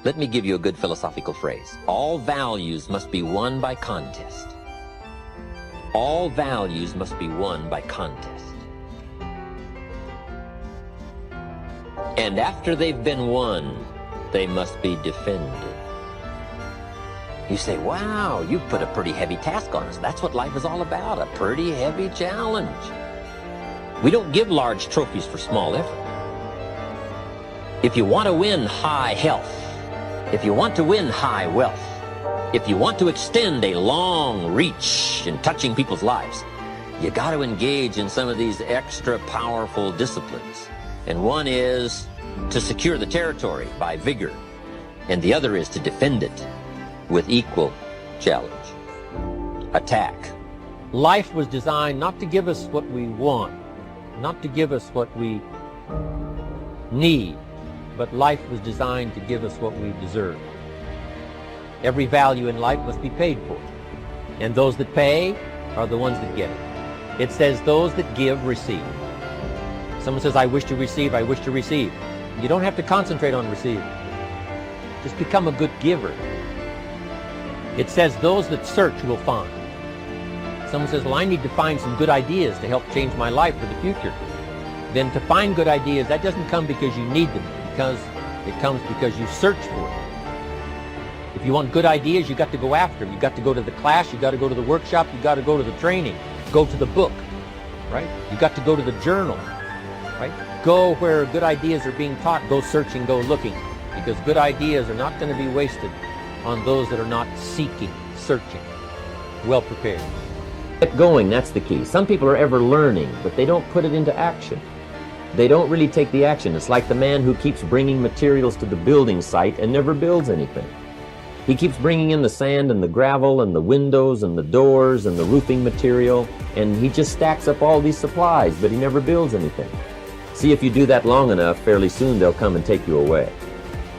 Let me give you a good philosophical phrase. All values must be won by contest. All values must be won by contest. And after they've been won, they must be defended. You say, wow, you put a pretty heavy task on us. That's what life is all about, a pretty heavy challenge. We don't give large trophies for small effort. If you want to win high health, if you want to win high wealth, if you want to extend a long reach in touching people's lives, you got to engage in some of these extra powerful disciplines. And one is to secure the territory by vigor, and the other is to defend it with equal challenge. Attack. Life was designed not to give us what we want, not to give us what we need, but life was designed to give us what we deserve. Every value in life must be paid for, and those that pay are the ones that get it. It says those that give receive. Someone says, I wish to receive, I wish to receive. You don't have to concentrate on receiving. Just become a good giver. It says those that search will find. Someone says, well, I need to find some good ideas to help change my life for the future. Then to find good ideas, that doesn't come because you need them, because it comes because you search for it. If you want good ideas, you got to go after them. You got to go to the class, you got to go to the workshop, you got to go to the training, go to the book, right? You got to go to the journal, right? Go where good ideas are being taught, go searching, go looking, because good ideas are not going to be wasted on those that are not seeking, searching, well prepared. Get going, that's the key. Some people are ever learning, but they don't put it into action. They don't really take the action. It's like the man who keeps bringing materials to the building site and never builds anything. He keeps bringing in the sand and the gravel and the windows and the doors and the roofing material, and he just stacks up all these supplies, but he never builds anything. See, if you do that long enough, fairly soon they'll come and take you away.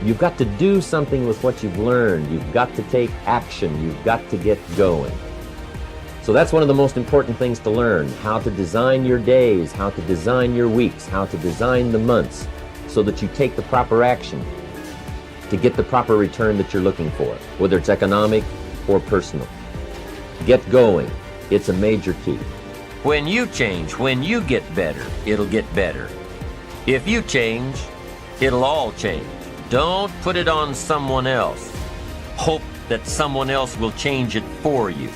You've got to do something with what you've learned. You've got to take action. You've got to get going. So that's one of the most important things to learn, how to design your days, how to design your weeks, how to design the months, so that you take the proper action to get the proper return that you're looking for, whether it's economic or personal. Get going. It's a major key. When you change, when you get better, it'll get better. If you change, it'll all change. Don't put it on someone else. Hope that someone else will change it for you.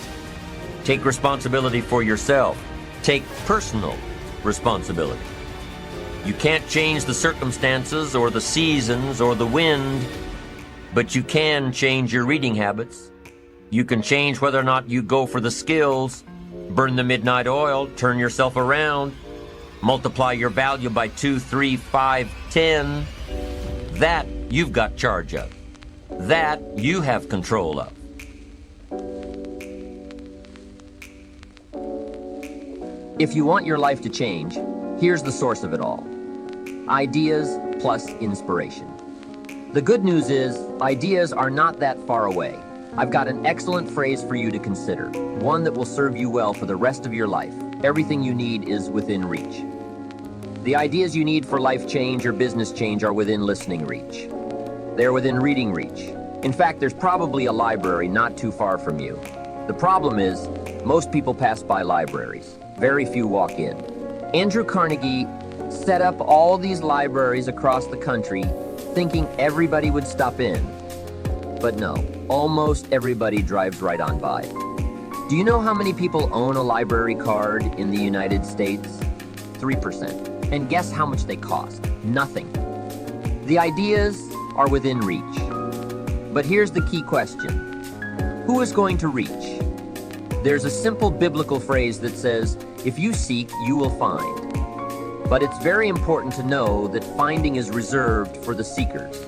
Take responsibility for yourself. Take personal responsibility. You can't change the circumstances or the seasons or the wind, but you can change your reading habits. You can change whether or not you go for the skills, burn the midnight oil, turn yourself around, multiply your value by 2, 3, 5, 10. That you've got charge of. That you have control of. If you want your life to change, here's the source of it all. Ideas plus inspiration. The good news is, ideas are not that far away. I've got an excellent phrase for you to consider, one that will serve you well for the rest of your life. Everything you need is within reach. The ideas you need for life change or business change are within listening reach. They're within reading reach. In fact, there's probably a library not too far from you. The problem is, most people pass by libraries. Very few walk in. Andrew Carnegie set up all these libraries across the country thinking everybody would stop in. But no, almost everybody drives right on by. Do you know how many people own a library card in the United States? 3%. And guess how much they cost? Nothing. The ideas are within reach. But here's the key question. Who is going to reach? There's a simple biblical phrase that says, if you seek, you will find. But it's very important to know that finding is reserved for the seekers.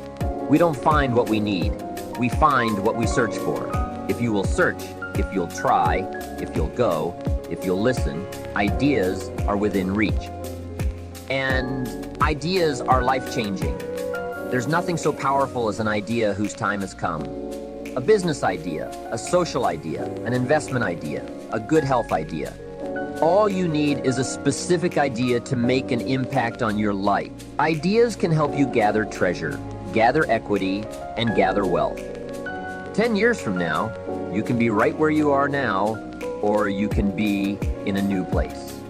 We don't find what we need. We find what we search for. If you will search, if you'll try, if you'll go, if you'll listen, ideas are within reach. And ideas are life-changing. There's nothing so powerful as an idea whose time has come. A business idea, a social idea, an investment idea, a good health idea. All you need is a specific idea to make an impact on your life. Ideas can help you gather treasure. gather equity, and gather wealth. 10 years from now, you can be right where you are now, or you can be in a new place.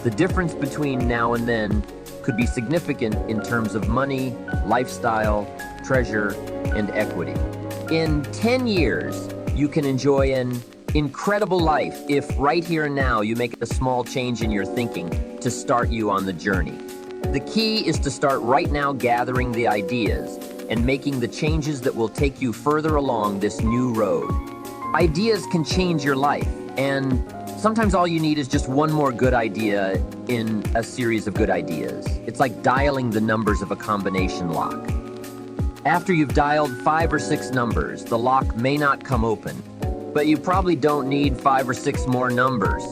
The difference between now and then could be significant in terms of money, lifestyle, treasure, and equity. In 10 years, you can enjoy an incredible life if right here and now you make a small change in your thinking to start you on the journey. The key is to start right now gathering the ideas and making the changes that will take you further along this new road. Ideas can change your life, and sometimes all you need is just one more good idea in a series of good ideas. It's like dialing the numbers of a combination lock. After you've dialed 5 or 6 numbers, the lock may not come open, but you probably don't need 5 or 6 more numbers.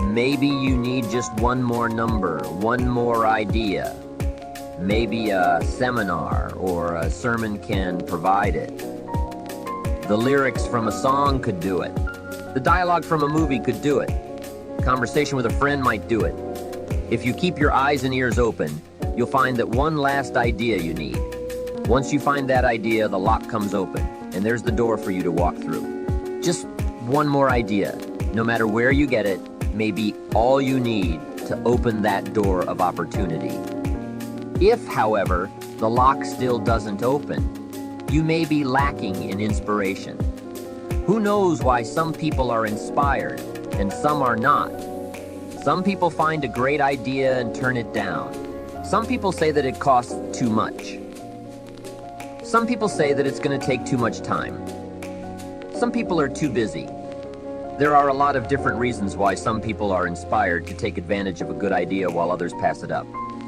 Maybe you need just one more number, one more idea. Maybe a seminar or a sermon can provide it. The lyrics from a song could do it. The dialogue from a movie could do it. Conversation with a friend might do it. If you keep your eyes and ears open, you'll find that one last idea you need. Once you find that idea, the lock comes open, and there's the door for you to walk through. Just one more idea, no matter where you get it, may be all you need to open that door of opportunity. If, however, the lock still doesn't open, you may be lacking in inspiration. Who knows why some people are inspired and some are not? Some people find a great idea and turn it down. Some people say that it costs too much. Some people say that it's going to take too much time. Some people are too busy. There are a lot of different reasons why some people are inspired to take advantage of a good idea while others pass it up.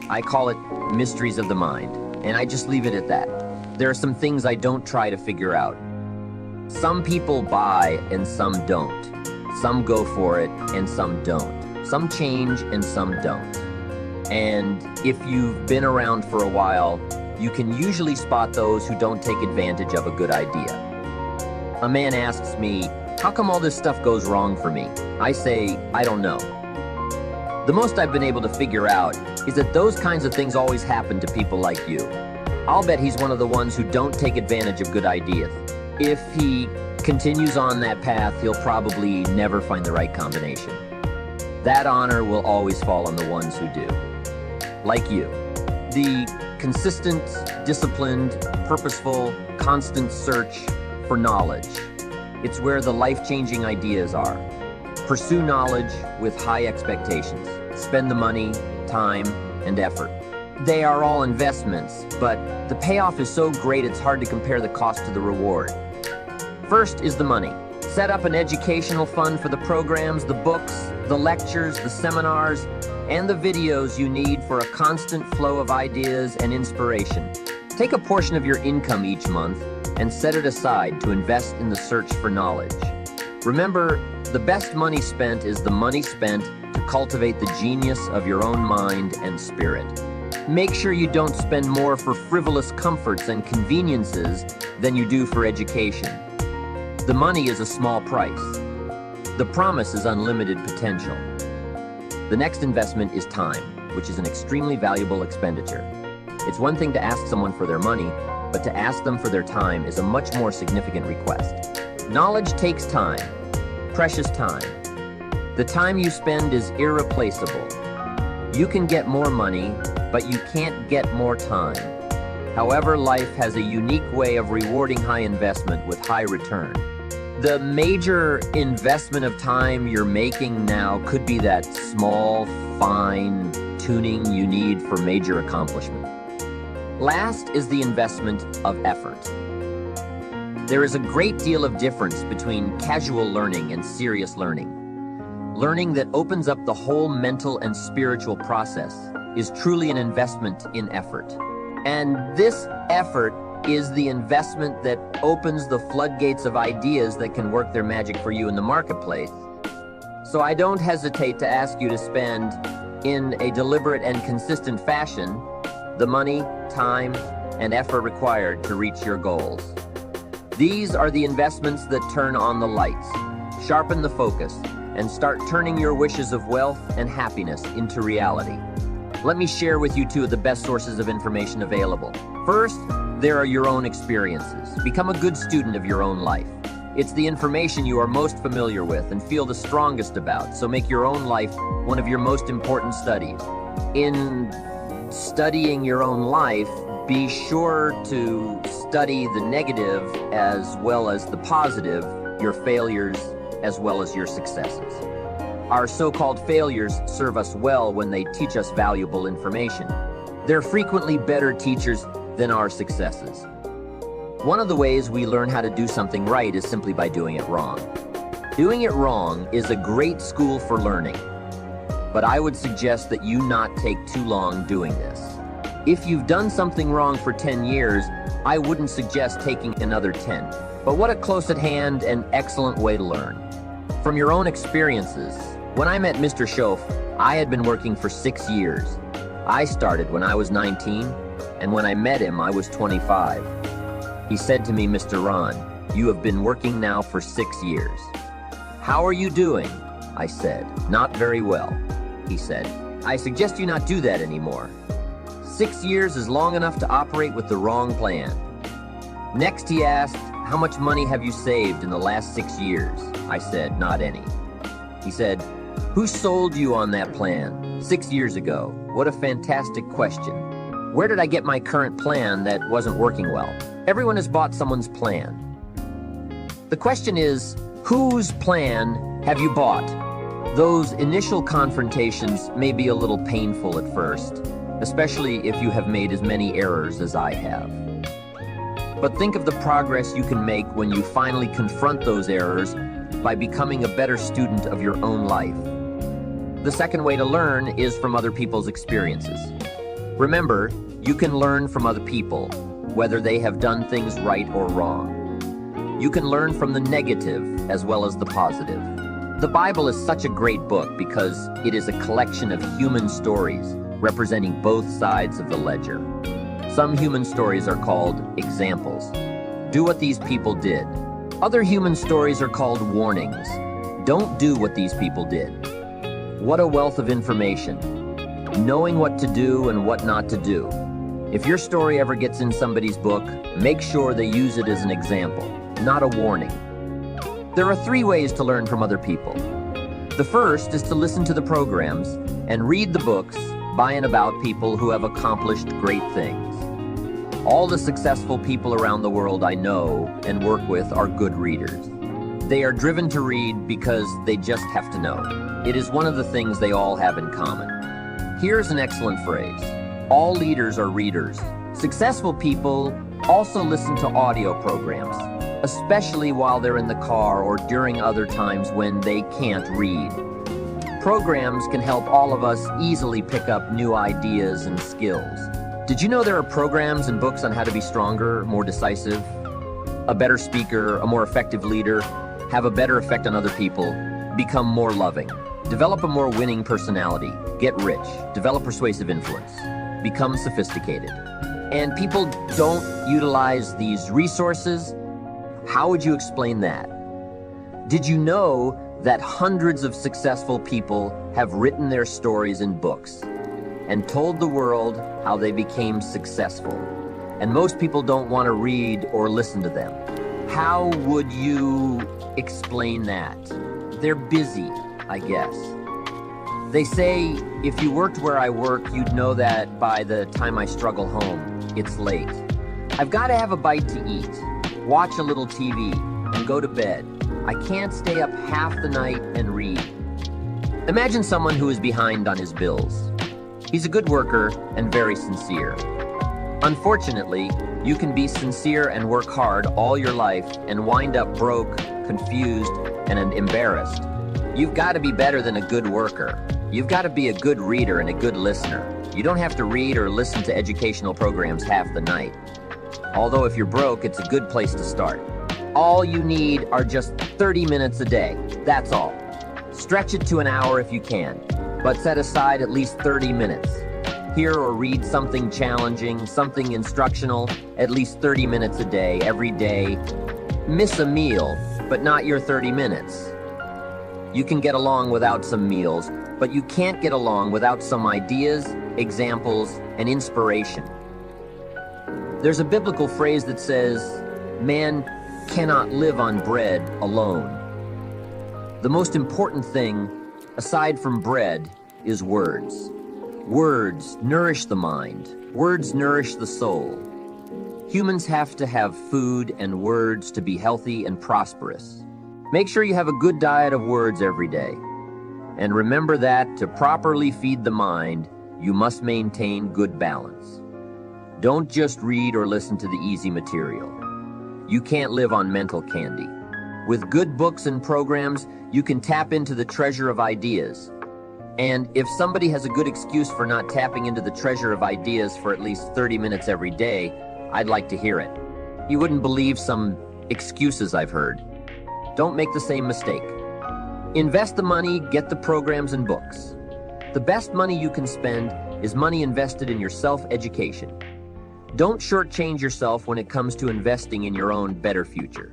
I call it mysteries of the mind, and I just leave it at that. There are some things I don't try to figure out. Some people buy and some don't. Some go for it and some don't. Some change and some don't. And if you've been around for a while, you can usually spot those who don't take advantage of a good idea. A man asks me, "How come all this stuff goes wrong for me?" I say, "I don't know." The most I've been able to figure out is that those kinds of things always happen to people like you. I'll bet he's one of the ones who don't take advantage of good ideas. If he continues on that path, he'll probably never find the right combination. That honor will always fall on the ones who do. Like you. The consistent, disciplined, purposeful, constant search for knowledge. It's where the life-changing ideas are. Pursue knowledge with high expectations. Spend the money, time, and effort. They are all investments, but the payoff is so great it's hard to compare the cost to the reward. First is the money. Set up an educational fund for the programs, the books, the lectures, the seminars, and the videos you need for a constant flow of ideas and inspiration. Take a portion of your income each month and set it aside to invest in the search for knowledge. Remember, the best money spent is the money spent to cultivate the genius of your own mind and spirit. Make sure you don't spend more for frivolous comforts and conveniences than you do for education. The money is a small price. The promise is unlimited potential. The next investment is time, which is an extremely valuable expenditure. It's one thing to ask someone for their money, but to ask them for their time is a much more significant request. Knowledge takes time, precious time. The time you spend is irreplaceable. You can get more money, but you can't get more time. However, life has a unique way of rewarding high investment with high return. The major investment of time you're making now could be that small, fine tuning you need for major accomplishment. Last is the investment of effort. There is a great deal of difference between casual learning and serious learning. Learning that opens up the whole mental and spiritual process is truly an investment in effort. And this effort is the investment that opens the floodgates of ideas that can work their magic for you in the marketplace. So I don't hesitate to ask you to spend, in a deliberate and consistent fashion, the money, time, and effort required to reach your goals. These are the investments that turn on the lights, sharpen the focus, and start turning your wishes of wealth and happiness into reality. Let me share with you two of the best sources of information available. First, There are your own experiences. Become a good student of your own life. It's the information you are most familiar with and feel the strongest about, so make your own life one of your most important studies. In studying your own life, be sure to study the negative as well as the positive, your failures as well as your successes. Our so-called failures serve us well when they teach us valuable information. They're frequently better teachers than our successes. One of the ways we learn how to do something right is simply by doing it wrong. Doing it wrong is a great school for learning, but I would suggest that you not take too long doing this. If you've done something wrong for 10 years, I wouldn't suggest taking another 10. But what a close at hand and excellent way to learn. From your own experiences, when I met Mr. Schoaf, I had been working for 6 years. I started when I was 19, and when I met him, I was 25. He said to me, "Mr. Rohn, you have been working now for 6 years. How are you doing?" I said, "Not very well." He said, "I suggest you not do that anymore. 6 years is long enough to operate with the wrong plan." Next, he asked, "How much money have you saved in the last 6 years?" I said, "Not any." He said, "Who sold you on that plan 6 years ago?" What a fantastic question. Where did I get my current plan that wasn't working well? Everyone has bought someone's plan. The question is, whose plan have you bought? Those initial confrontations may be a little painful at first, especially if you have made as many errors as I have. But think of the progress you can make when you finally confront those errors by becoming a better student of your own life. The second way to learn is from other people's experiences. Remember, you can learn from other people, whether they have done things right or wrong. You can learn from the negative as well as the positive. The Bible is such a great book because it is a collection of human stories representing both sides of the ledger. Some human stories are called examples. Do what these people did. Other human stories are called warnings. Don't do what these people did. What a wealth of information. Knowing what to do and what not to do. If your story ever gets in somebody's book, make sure they use it as an example, not a warning. There are 3 ways to learn from other people. The first is to listen to the programs and read the books by and about people who have accomplished great things. All the successful people around the world I know and work with are good readers. They are driven to read because they just have to know. It is one of the things they all have in common. Here's an excellent phrase. All leaders are readers. Successful people also listen to audio programs, especially while they're in the car or during other times when they can't read. Programs can help all of us easily pick up new ideas and skills. Did you know there are programs and books on how to be stronger, more decisive, a better speaker, a more effective leader, have a better effect on other people, become more loving, develop a more winning personality, get rich, develop persuasive influence, become sophisticated? And people don't utilize these resources? How would you explain that? Did you know that hundreds of successful people have written their stories in books and told the world how they became successful? And most people don't want to read or listen to them. How would you explain that? They're busy, I guess. They say, if you worked where I work, you'd know that by the time I struggle home, it's late. I've got to have a bite to eat, watch a little TV, and go to bed. I can't stay up half the night and read. Imagine someone who is behind on his bills. He's a good worker and very sincere. Unfortunately, you can be sincere and work hard all your life and wind up broke, confused, and embarrassed. You've got to be better than a good worker. You've got to be a good reader and a good listener. You don't have to read or listen to educational programs half the night. Although if you're broke, it's a good place to start. All you need are just 30 minutes a day. That's all. Stretch it to an hour if you can, but set aside at least 30 minutes. Hear or read something challenging, something instructional, at least 30 minutes a day, every day. Miss a meal, but not your 30 minutes. You can get along without some meals, but you can't get along without some ideas, examples, and inspiration. There's a biblical phrase that says, man cannot live on bread alone. The most important thing, aside from bread, is words. Words nourish the mind. Words nourish the soul. Humans have to have food and words to be healthy and prosperous. Make sure you have a good diet of words every day. And remember that to properly feed the mind, you must maintain good balance. Don't just read or listen to the easy material. You can't live on mental candy. With good books and programs, you can tap into the treasure of ideas. And if somebody has a good excuse for not tapping into the treasure of ideas for at least 30 minutes every day, I'd like to hear it. You wouldn't believe some excuses I've heard. Don't make the same mistake. Invest the money, get the programs and books. The best money you can spend is money invested in your self-education. Don't shortchange yourself when it comes to investing in your own better future.